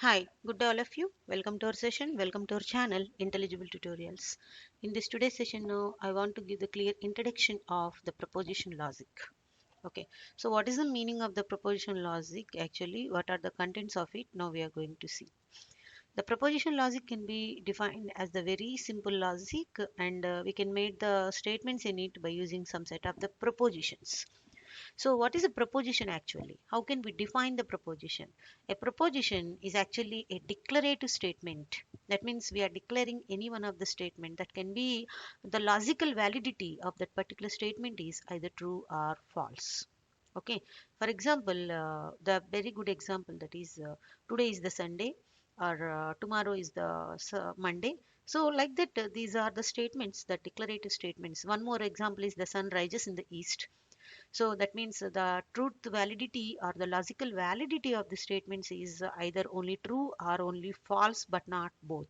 Hi, good day all of you. Welcome to our session. Welcome to our channel, Intelligible Tutorials. In this today's session now, I want to give the clear introduction of the proposition logic. Okay, so what is the meaning of the proposition logic actually? What are the contents of it? Now we are going to see. The proposition logic can be defined as the very simple logic and we can make the statements in it by using some set of the propositions. So, what is a proposition actually? How can we define the proposition? A proposition is actually a declarative statement. That means we are declaring any one of the statement that can be the logical validity of that particular statement is either true or false. Okay. For example, the very good example that is today is the Sunday or tomorrow is the Monday. So, like that, these are the statements, the declarative statements. One more example is the sun rises in the east, so that means the truth validity or the logical validity of the statements is either only true or only false, but not both.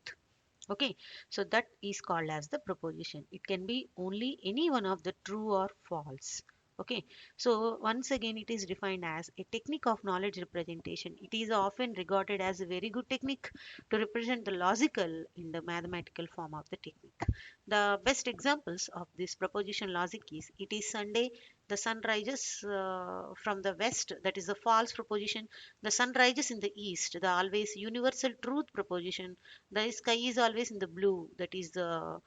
Okay, so that is called as the proposition. It can be only any one of the true or false. Okay, so once again, it is defined as a technique of knowledge representation. It is often regarded as a very good technique to represent the logical in the mathematical form of the technique. The best examples of this proposition logic is it is Sunday, the sun rises from the west, that is the false proposition. The sun rises in the east, the always universal truth proposition. The sky is always in the blue, that is the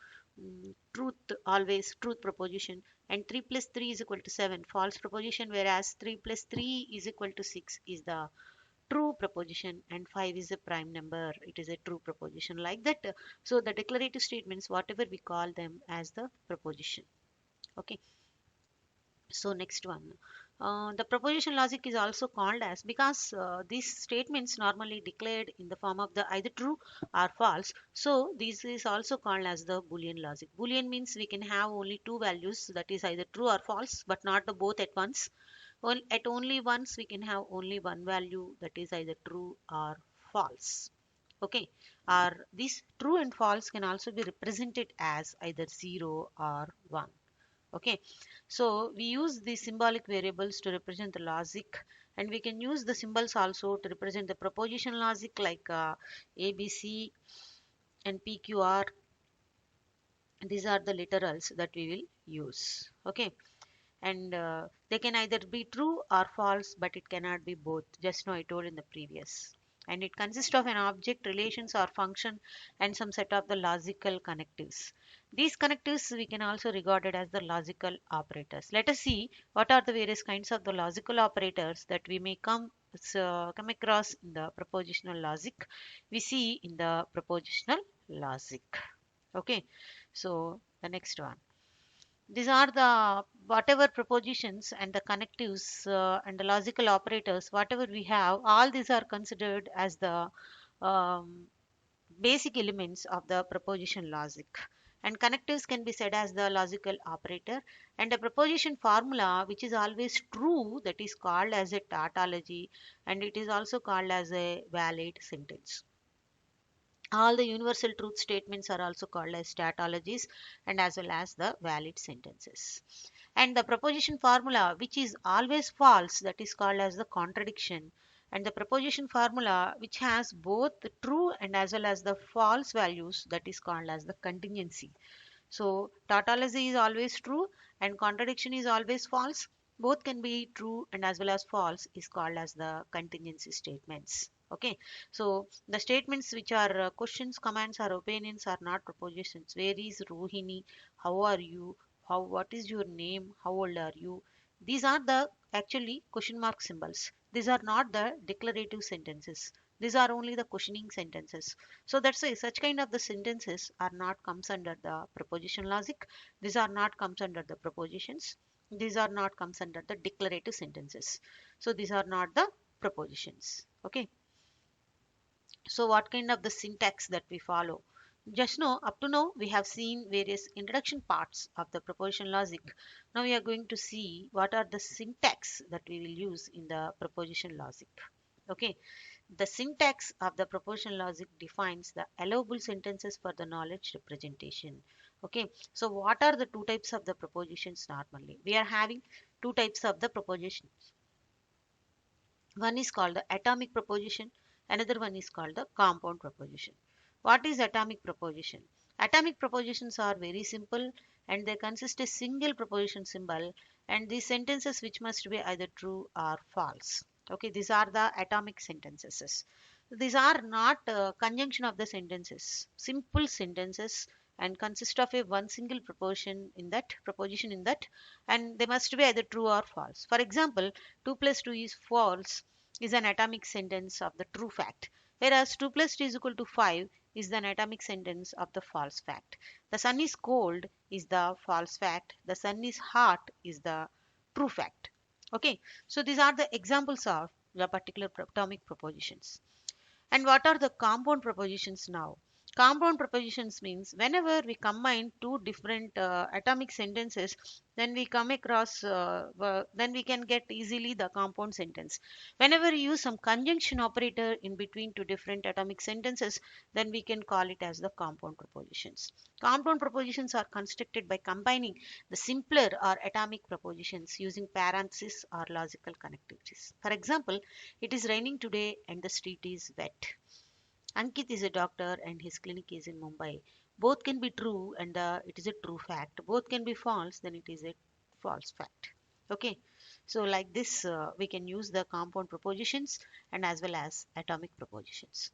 truth, always truth proposition. And 3 plus 3 is equal to 7, false proposition, whereas 3 plus 3 is equal to 6 is the true proposition, and 5 is a prime number, it is a true proposition, like that. So the declarative statements, whatever we call them as the proposition. Okay, so next one, the proposition logic is also called as, because these statements normally declared in the form of the either true or false, so this is also called as the Boolean logic. Boolean means we can have only two values, that is either true or false, but not the both at once. Well, at only once we can have only one value, that is either true or false. Okay, or this true and false can also be represented as either 0 or 1. Okay, so we use the symbolic variables to represent the logic, and we can use the symbols also to represent the proposition logic, like ABC and PQR. These are the literals that we will use. Okay, and they can either be true or false, but it cannot be both, just now I told in the previous. And it consists of an object, relations or function, and some set of the logical connectives. These connectives we can also regard it as the logical operators. Let us see what are the various kinds of the logical operators that we may come across in the propositional logic. We see in the propositional logic. Okay, so the next one, these are the whatever propositions and the connectives and the logical operators, whatever we have, all these are considered as the um, basic elements of the proposition logic. And connectives can be said as the logical operator, and a proposition formula which is always true, that is called as a tautology, and it is also called as a valid sentence. All the universal truth statements are also called as tautologies, and as well as the valid sentences. And the proposition formula which is always false, that is called as the contradiction. And the proposition formula which has both the true and as well as the false values, that is called as the contingency. So tautology is always true and contradiction is always false. Both can be true and as well as false is called as the contingency statements. Okay, so the statements which are questions, commands, or opinions are not propositions. Where is Rohini? How are you? How? What is your name? How old are you? These are the actually question mark symbols. These are not the declarative sentences. These are only the questioning sentences. So that's why such kind of the sentences are not comes under the proposition logic. These are not comes under the propositions. These are not comes under the declarative sentences. So these are not the propositions. Okay, so what kind of the syntax that we follow? Just now, up to now, we have seen various introduction parts of the proposition logic. Now we are going to see what are the syntax that we will use in the proposition logic. Okay, the syntax of the proposition logic defines the allowable sentences for the knowledge representation. Okay, so what are the two types of the propositions normally? We are having two types of the propositions. One is called the atomic proposition, Another one is called the compound proposition. What is atomic proposition? Atomic propositions are very simple and they consist a single proposition symbol, and these sentences which must be either true or false. Okay, these are the atomic sentences. These are not conjunction of the sentences, simple sentences, and consist of a one single proposition in that, and they must be either true or false. For example, 2 plus 2 is false is an atomic sentence of the true fact, whereas 2 plus 2 is equal to 5 is an atomic sentence of the false fact. The sun is cold is the false fact. The sun is hot is the true fact. Okay, so these are the examples of the particular atomic propositions. And what are the compound propositions now? Compound propositions means whenever we combine two different atomic sentences, then we come across, then we can get easily the compound sentence. Whenever you use some conjunction operator in between two different atomic sentences, then we can call it as the compound propositions. Compound propositions are constructed by combining the simpler or atomic propositions using parentheses or logical connectivities. For example, it is raining today and the street is wet. Ankit is a doctor and his clinic is in Mumbai. Both can be true and it is a true fact. Both can be false, then it is a false fact. Okay. So like this, we can use the compound propositions and as well as atomic propositions.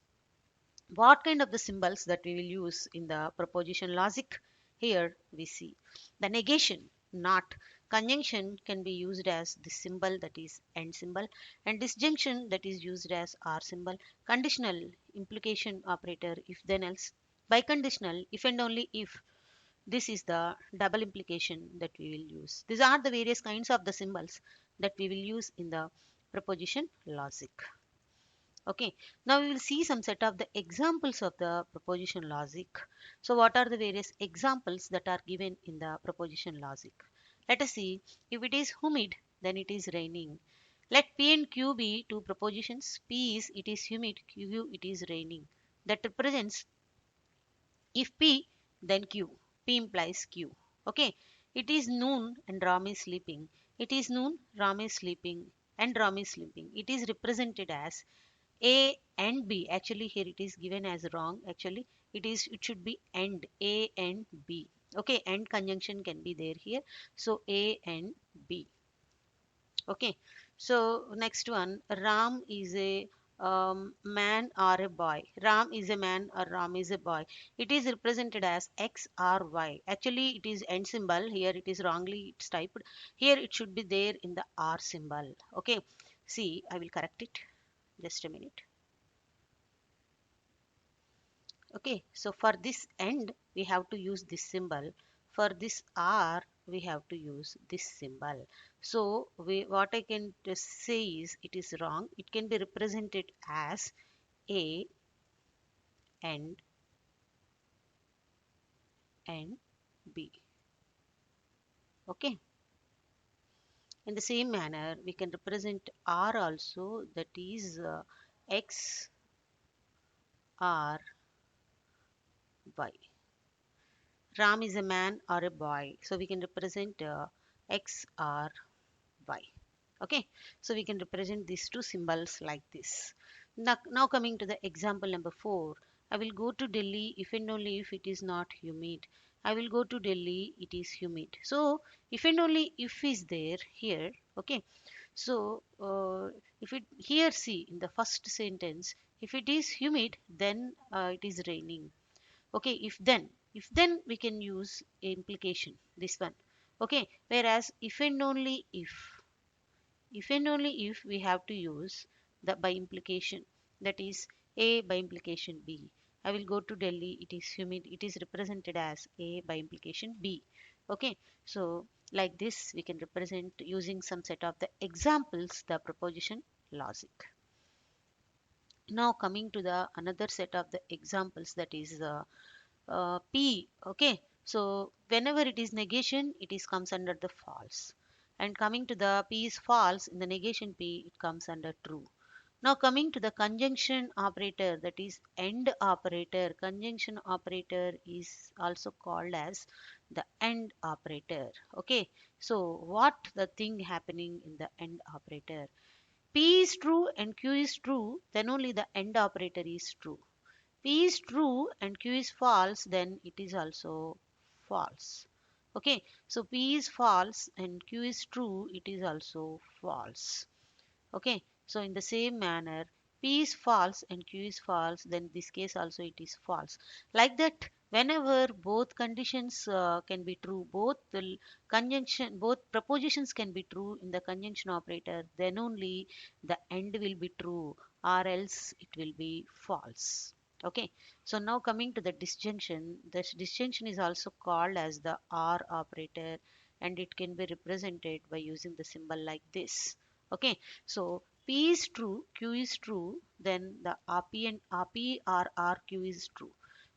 What kind of the symbols that we will use in the proposition logic? Here we see the negation, not. Conjunction can be used as the symbol, that is and symbol, and disjunction that is used as or symbol. Conditional implication operator, if then else. Biconditional, if and only if. This is the double implication that we will use. These are the various kinds of the symbols that we will use in the proposition logic. Okay, now we will see some set of the examples of the proposition logic. So what are the various examples that are given in the proposition logic? Let us see. If it is humid, then it is raining. Let P and Q be two propositions. P is it is humid, Q it is raining. That represents if P then Q. P implies Q. Okay, it is noon and Ram is sleeping. It is noon, Ram is sleeping, and Ram is sleeping. It is represented as a and B. Actually here it is given as wrong. Actually it should be and, A and B. Okay, and conjunction can be there here, so A and B. Okay, so next one, Ram is a man or a boy. Ram is a man or Ram is a boy. It is represented as X or Y. Actually it is and symbol. Here it is wrongly it's typed. Here it should be there in the R symbol. Okay, see, I will correct it. Just a minute. Okay, so for this end we have to use this symbol. For this R we have to use this symbol. So what I can just say is it is wrong. It can be represented as A and B. Okay, in the same manner we can represent R also, that is X R Y. Ram is a man or a boy, so we can represent X R Y. Okay, so we can represent these two symbols like this. Now coming to the example number 4, I will go to Delhi if and only if it is not humid. I will go to Delhi, it is humid. So if and only if is there here. Okay, so if it here, see in the first sentence, if it is humid then it is raining. Okay, if then we can use implication, this one. Okay, whereas if and only if we have to use the by implication, that is A by implication B. I will go to Delhi, it is humid, it is represented as A by implication B. Okay, so like this we can represent using some set of the examples the proposition logic. Now coming to the another set of the examples, that is P. Okay, so whenever it is negation it is comes under the false, and coming to the P is false, in the negation P it comes under true. Now coming to the conjunction operator, that is AND operator. Conjunction operator is also called as the AND operator. Okay, so what the thing happening in the AND operator? P is true and Q is true, then only the AND operator is true. P is true and Q is false, then it is also false. Okay, so P is false and Q is true, it is also false. Okay, so in the same manner, P is false and Q is false, then this case also it is false. Like that, whenever both conditions can be true, both the conjunction, both propositions can be true in the conjunction operator, then only the end will be true, or else it will be false. Okay, so now coming to the disjunction, this disjunction is also called as the OR operator, and it can be represented by using the symbol like this. Okay, so P is true, Q is true, then the RP and RP or RQ is true.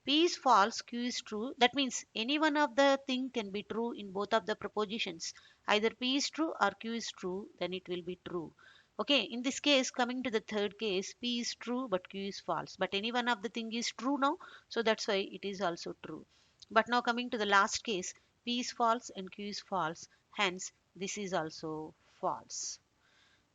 P is false, Q is true. That means any one of the thing can be true in both of the propositions. Either P is true or Q is true, then it will be true. Okay, in this case, coming to the third case, P is true but Q is false. But any one of the thing is true now, so that's why it is also true. But now coming to the last case, P is false and Q is false. Hence, this is also false.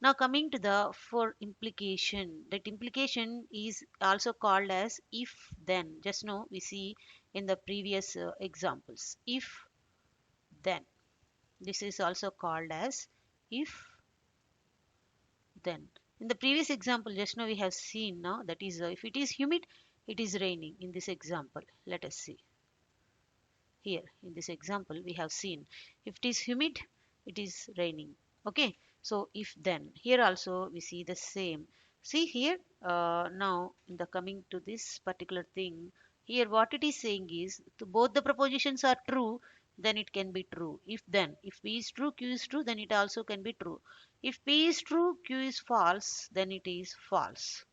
Now coming to the for implication, that implication is also called as if then. Just now we see in the previous examples. If then. This is also called as if then. In the previous example, just now we have seen now that is if it is humid, it is raining in this example. Let us see. Here in this example we have seen if it is humid, it is raining. Okay, so if then, here also we see the same. See here, now in the coming to this particular thing, here what it is saying is both the propositions are true, then it can be true. If then, if P is true, Q is true, then it also can be true. If P is true, Q is false, then it is false.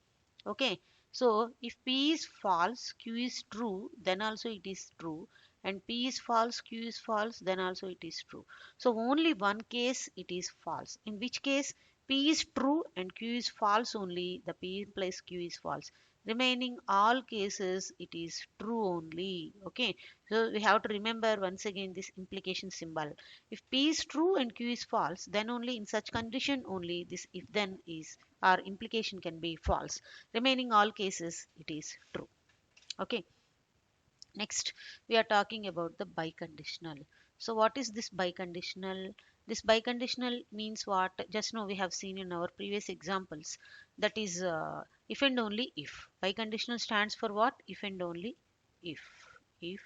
Okay, so if P is false, Q is true, then also it is true, and P is false, Q is false, then also it is true. So only one case it is false. In which case P is true and Q is false, only the P plus Q is false. Remaining all cases it is true only. Okay, so we have to remember once again this implication symbol. If P is true and Q is false, then only in such condition only this if then is or implication can be false. Remaining all cases it is true. Okay, next we are talking about the biconditional. So what is this biconditional? This biconditional means what? Just now we have seen in our previous examples, that is if and only if. Biconditional stands for what? If and only if. If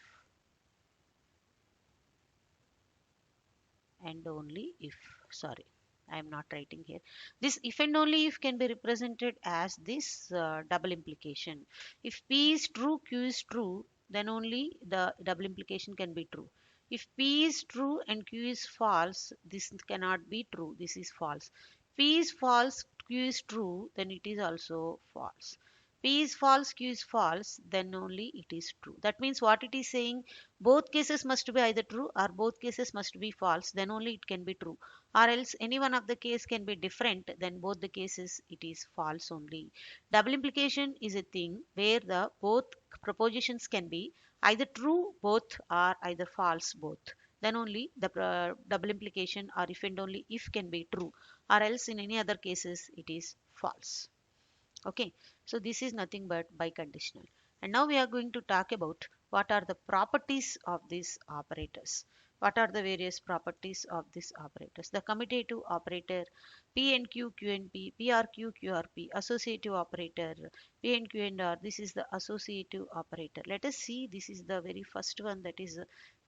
and only if. Sorry, I am not writing here. This if and only if can be represented as this double implication. If P is true, Q is true, then only the double implication can be true. If P is true and Q is false, this cannot be true. This is false. P is false, Q is true, then it is also false. P is false, Q is false, then only it is true. That means what it is saying, both cases must be either true or both cases must be false, then only it can be true. Or else any one of the case can be different, then both the cases it is false only. Double implication is a thing where the both propositions can be either true both or either false both. Then only the double implication or if and only if can be true, or else in any other cases it is false. Okay, so this is nothing but biconditional. And now we are going to talk about what are the properties of these operators. What are the various properties of these operators? The commutative operator, P and Q, Q and P, PRQ, QRP, associative operator, P and Q and R. This is the associative operator. Let us see, this is the very first one, that is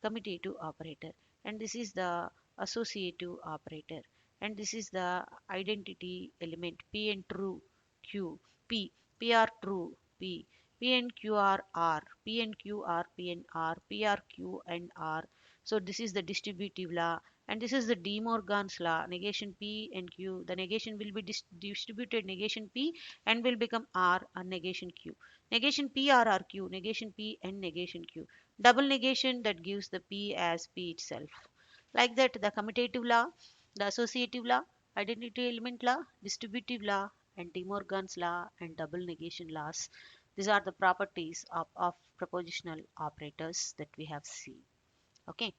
commutative operator. And this is the associative operator. And this is the identity element, P and true, Q, P, P are true, P, P and Q are R, P and Q are P and R, P are Q and R. So this is the distributive law, and this is the De Morgan's law. Negation P and Q, the negation will be distributed negation P and will become R and negation Q. Negation P R R Q, negation P and negation Q. Double negation, that gives the P as P itself. Like that, the commutative law, the associative law, identity element law, distributive law, and De Morgan's law and double negation laws. These are the properties of propositional operators that we have seen. Okay.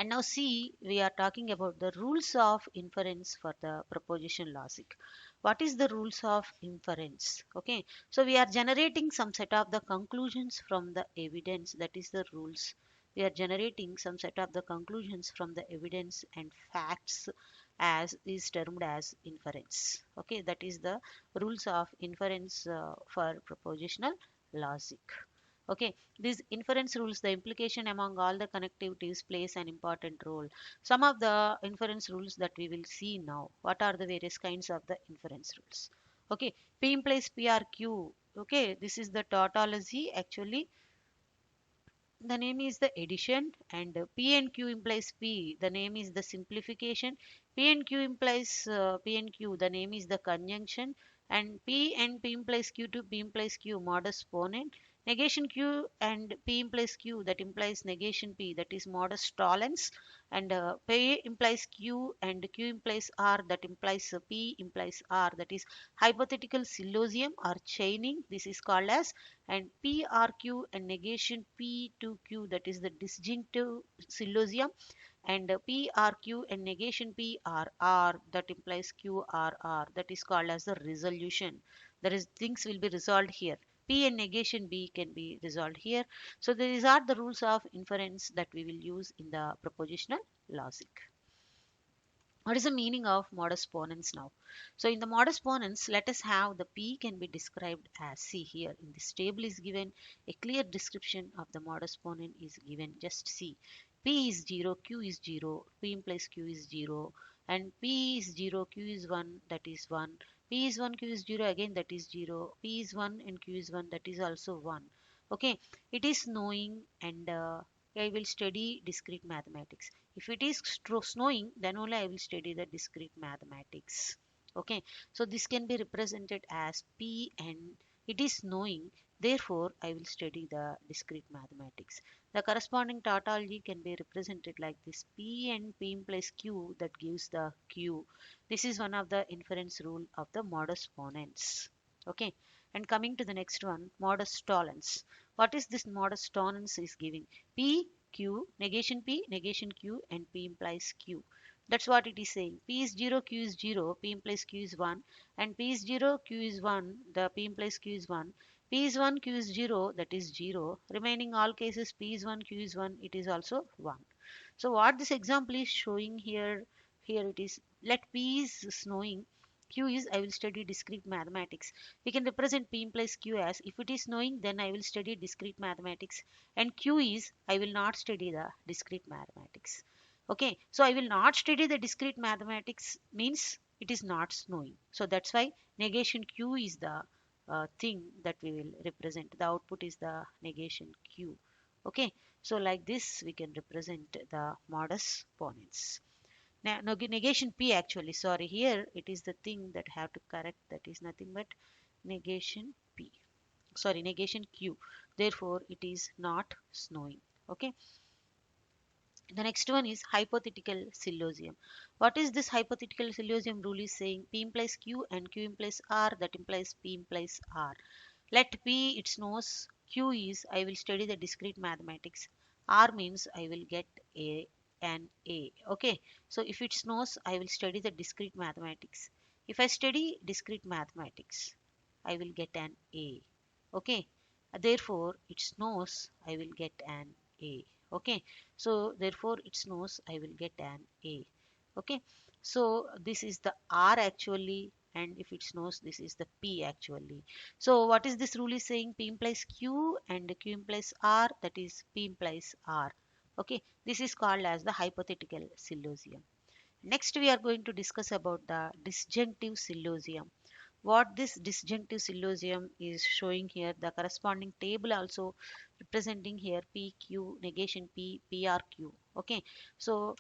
And now see, we are talking about the rules of inference for the proposition logic. What is the rules of inference? Okay, so we are generating some set of the conclusions from the evidence, that is the rules. We are generating some set of the conclusions from the evidence and facts as is termed as inference. Okay, that is the rules of inference for propositional logic. Okay, these inference rules, the implication among all the connectivities plays an important role. Some of the inference rules that we will see now. What are the various kinds of the inference rules? Okay, P implies PRQ. Okay, this is the tautology. Actually, the name is the addition, and P and Q implies P. The name is the simplification. P and Q implies P and Q. The name is the conjunction, and P and P implies Q to P implies Q. Modus ponens. Negation Q and P implies Q. That implies negation P. That is modus tollens. And P implies Q and Q implies R. That implies P implies R. That is hypothetical syllogism or chaining. This is called as, and PRQ and negation P to Q, that is the disjunctive syllogism, and PRQ and negation PRR, that implies QRR, that is called as the resolution. That is, things will be resolved here. P and negation B can be resolved here. So these are the rules of inference that we will use in the propositional logic. What is the meaning of modus ponens now? So in the modus ponens, let us have the P can be described as, see here in this table is given a clear description of the modus ponens is given. Just see, P is 0, Q is 0, P implies Q is 0, and P is 0, Q is 1, that is 1. P is 1, Q is 0, again that is 0. P is 1 and Q is 1, that is also 1. Okay, it is knowing, and I will study discrete mathematics. If it is snowing, then only I will study the discrete mathematics. Okay, so this can be represented as P and it is snowing, therefore I will study the discrete mathematics. The corresponding tautology can be represented like this: P and P implies Q, that gives the Q. This is one of the inference rule of the modus ponens. Okay, and coming to the next one, modus tollens. What is this modus tollens is giving? P Q, negation P, negation Q, and P implies Q. That's what it is saying. P is 0, Q is 0, P implies Q is 1, and P is 0, Q is 1, the P implies Q is 1. P is 1, Q is 0, that is 0. Remaining all cases, P is 1, Q is 1, it is also 1. So what this example is showing here, here it is, let P is snowing, Q is I will study discrete mathematics. We can represent P implies Q as, if it is knowing, then I will study discrete mathematics, and Q is I will not study the discrete mathematics. Okay, so I will not study the discrete mathematics means it is not knowing. So that's why negation Q is the thing that we will represent. The output is the negation Q. Okay, so like this we can represent the modus ponens. Now, negation P, actually, sorry, here it is the thing that have to correct, that is nothing but negation P. Sorry, negation Q. Therefore, it is not snowing. Okay. The next one is hypothetical syllogism. What is this hypothetical syllogism rule is saying? P implies Q and Q implies R, that implies P implies R. Let P its knows, Q is I will study the discrete mathematics. R means I will get an A. Okay. So if it knows, I will study the discrete mathematics. If I study discrete mathematics, I will get an A. Okay. Therefore, it knows I will get an A. Okay. So therefore, it knows I will get an A. Okay. So this is the R actually, and if it knows, this is the P actually. So what is this rule is saying? P implies Q and Q implies R, that is P implies R. Okay, this is called as the hypothetical syllogism. Next we are going to discuss about the disjunctive syllogism. What this disjunctive syllogism is showing here, the corresponding table also representing here PQ, negation P, PRQ. Okay, so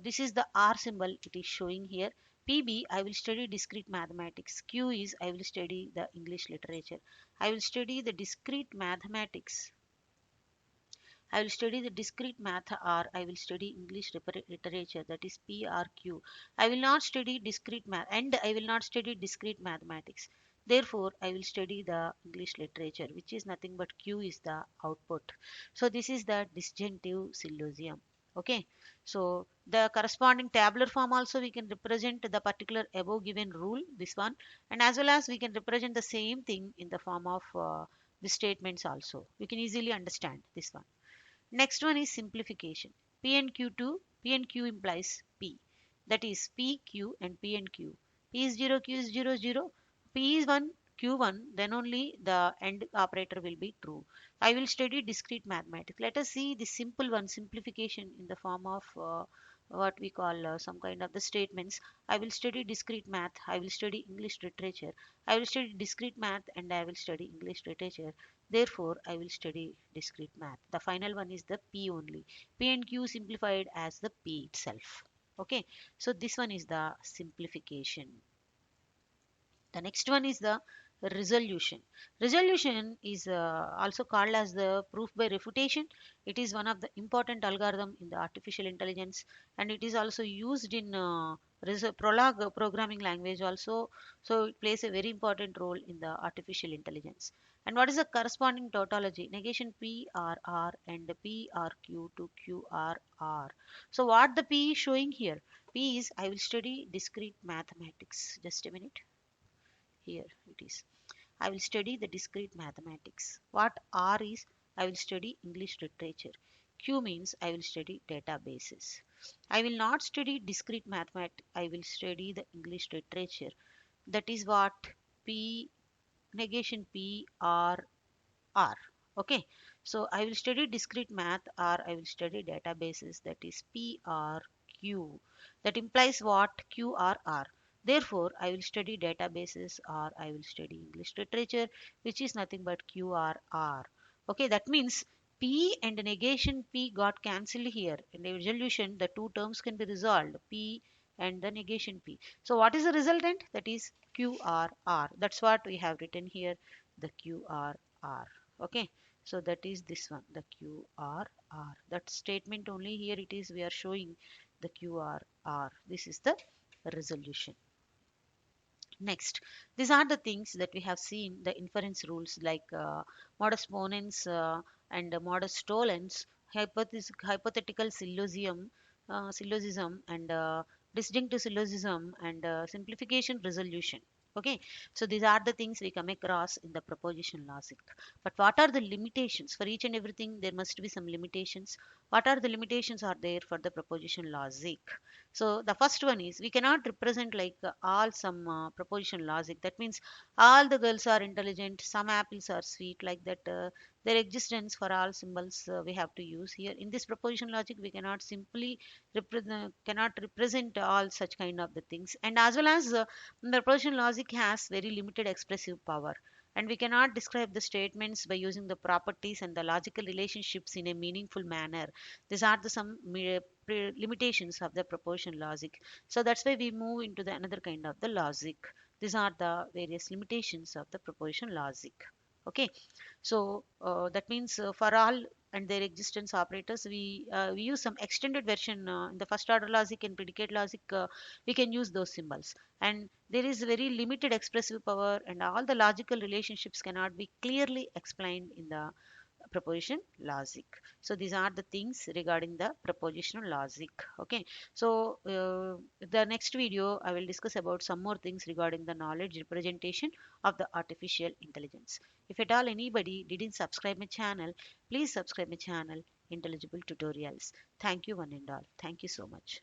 this is the R symbol it is showing here. PB, I will study discrete mathematics. Q is I will study the English literature. I will study the discrete mathematics. I will study the discrete math, or I will study English literature, that is PRQ. I will not study discrete math, and I will not study discrete mathematics. Therefore, I will study the English literature, which is nothing but Q is the output. So this is the disjunctive syllogism. Okay, so the corresponding tabular form also we can represent the particular above given rule, this one, and as well as we can represent the same thing in the form of the statements also. We can easily understand this one. Next one is simplification. P and Q to P and Q implies P. That is P, Q and P and Q. P is 0, Q is 0, 0. P is 1, Q 1, then only the AND operator will be true. I will study discrete mathematics. Let us see the simple one, simplification in the form of what we call some kind of the statements. I will study discrete math. I will study English literature. I will study discrete math and I will study English literature. Therefore, I will study discrete math. The final one is the P only. P and Q simplified as the P itself. Okay, so this one is the simplification. The next one is the resolution. Resolution is also called as the proof by refutation. It is one of the important algorithm in the artificial intelligence, and it is also used in Prolog programming language also. So it plays a very important role in the artificial intelligence. And what is the corresponding tautology? Negation PRR and PRQ to QRR. So what the P is showing here? P is I will study discrete mathematics. Just a minute. Here it is. I will study the discrete mathematics. What R is, I will study English literature. Q means I will study databases. I will not study discrete mathematics. I will study the English literature. That is what P negation P R R. Okay. So I will study discrete math or I will study databases. That is P R Q. That implies what? Q R R. Therefore, I will study databases or I will study English literature, which is nothing but QRR. Okay, that means P and negation P got cancelled here. In the resolution, the two terms can be resolved, P and the negation P. So, what is the resultant? That is QRR. That's what we have written here, the QRR. Okay, so that is this one, the QRR. That statement only here it is we are showing the QRR. This is the resolution. Next, these are the things that we have seen the inference rules like modus ponens and modus tollens, hypothetical syllogism and disjunctive syllogism and simplification resolution. Okay, so these are the things we come across in the proposition logic. But what are the limitations? For each and everything, there must be some limitations. What are the limitations are there for the proposition logic? So the first one is we cannot represent like all some proposition logic. That means all the girls are intelligent, some apples are sweet, like that. Their existence for all symbols we have to use here. In this proposition logic, we cannot simply represent all such kind of the things. And as well as the proposition logic has very limited expressive power. And we cannot describe the statements by using the properties and the logical relationships in a meaningful manner. These are the some limitations of the proposition logic. So that's why we move into the another kind of the logic. These are the various limitations of the proposition logic. Okay, so that means for all and their existence operators, we use some extended version in the first order logic and predicate logic. We can use those symbols, and there is very limited expressive power, and all the logical relationships cannot be clearly explained in the proposition logic. So these are the things regarding the propositional logic. Okay, so the next video I will discuss about some more things regarding the knowledge representation of the artificial intelligence. If at all anybody didn't subscribe my channel, please subscribe my channel, Intelligible Tutorials. Thank you one and all. Thank you so much.